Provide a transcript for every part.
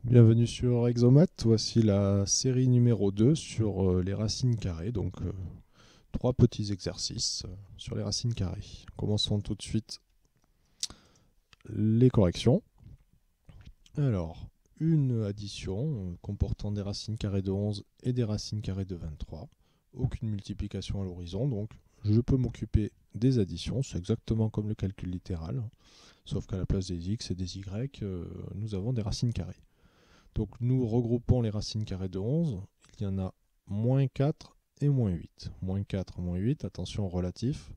Bienvenue sur Exomat, voici la série numéro 2 sur les racines carrées, donc trois petits exercices sur les racines carrées. Commençons tout de suite les corrections. Alors, une addition comportant des racines carrées de 11 et des racines carrées de 23. Aucune multiplication à l'horizon, donc je peux m'occuper des additions, c'est exactement comme le calcul littéral, sauf qu'à la place des x et des y, nous avons des racines carrées. Donc nous regroupons les racines carrées de 11. Il y en a moins 4 et moins 8. Moins 4, moins 8, attention relatif.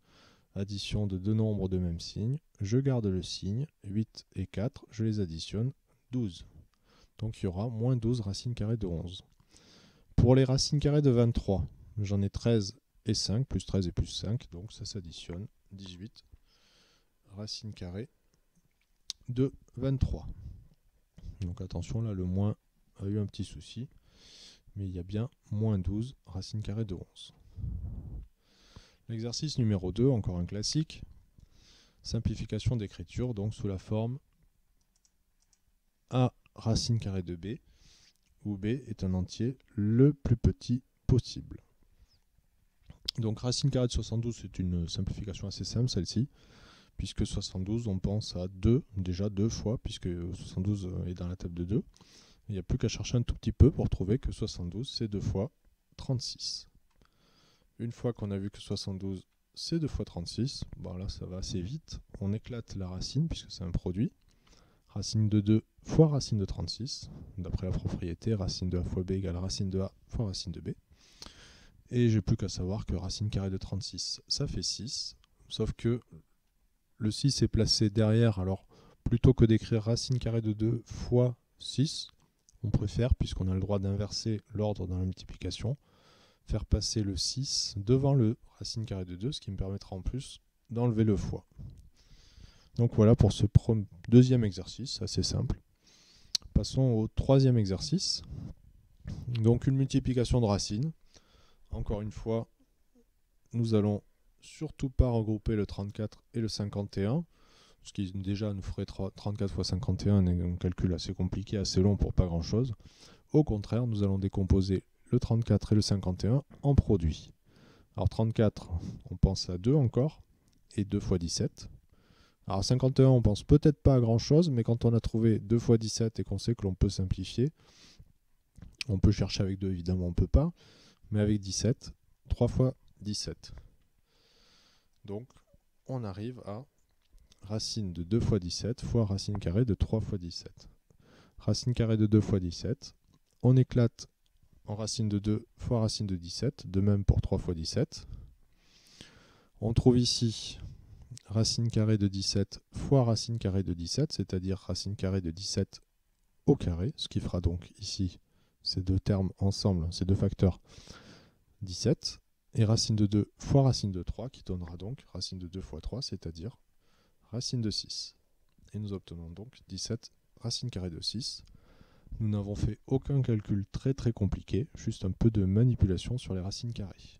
Addition de deux nombres de même signe. Je garde le signe. 8 et 4, je les additionne. 12. Donc il y aura moins 12 racines carrées de 11. Pour les racines carrées de 23, j'en ai 13 et 5, plus 13 et plus 5. Donc ça s'additionne. 18 racines carrées de 23. Donc attention, là le moins a eu un petit souci, mais il y a bien moins 12 racines carrées de 11. L'exercice numéro 2, encore un classique, simplification d'écriture, donc sous la forme A racine carrée de B, où B est un entier le plus petit possible. Donc racine carrée de 72, c'est une simplification assez simple celle-ci, puisque 72 on pense à 2, déjà 2 fois, puisque 72 est dans la table de 2. Il n'y a plus qu'à chercher un tout petit peu pour trouver que 72 c'est 2 fois 36. Une fois qu'on a vu que 72 c'est 2 fois 36, bon là ça va assez vite, on éclate la racine puisque c'est un produit. Racine de 2 fois racine de 36, d'après la propriété, racine de a fois b égale racine de a fois racine de b. Et j'ai plus qu'à savoir que racine carrée de 36 ça fait 6, sauf que le 6 est placé derrière, alors plutôt que d'écrire racine carrée de 2 fois 6, on préfère, puisqu'on a le droit d'inverser l'ordre dans la multiplication, faire passer le 6 devant le racine carrée de 2, ce qui me permettra en plus d'enlever le fois. Donc voilà pour ce deuxième exercice, assez simple. Passons au troisième exercice. Donc une multiplication de racines. Encore une fois, nous allons surtout pas regrouper le 34 et le 51, ce qui déjà nous ferait 34 fois 51, un calcul assez compliqué, assez long pour pas grand chose. Au contraire, nous allons décomposer le 34 et le 51 en produits. Alors 34, on pense à 2 encore, et 2 fois 17. Alors 51, on pense peut-être pas à grand chose, mais quand on a trouvé 2 fois 17 et qu'on sait que l'on peut simplifier, on peut chercher avec 2, évidemment on peut pas, mais avec 17, 3 fois 17. Donc on arrive à racine de 2 fois 17 fois racine carrée de 3 fois 17. Racine carrée de 2 fois 17, on éclate en racine de 2 fois racine de 17, de même pour 3 fois 17. On trouve ici racine carrée de 17 fois racine carrée de 17, c'est-à-dire racine carrée de 17 au carré, ce qui fera donc ici ces deux termes ensemble, ces deux facteurs, 17, et racine de 2 fois racine de 3, qui donnera donc racine de 2 fois 3, c'est-à-dire racine de 6. Et nous obtenons donc 17 racine carrée de 6. Nous n'avons fait aucun calcul très compliqué, juste un peu de manipulation sur les racines carrées.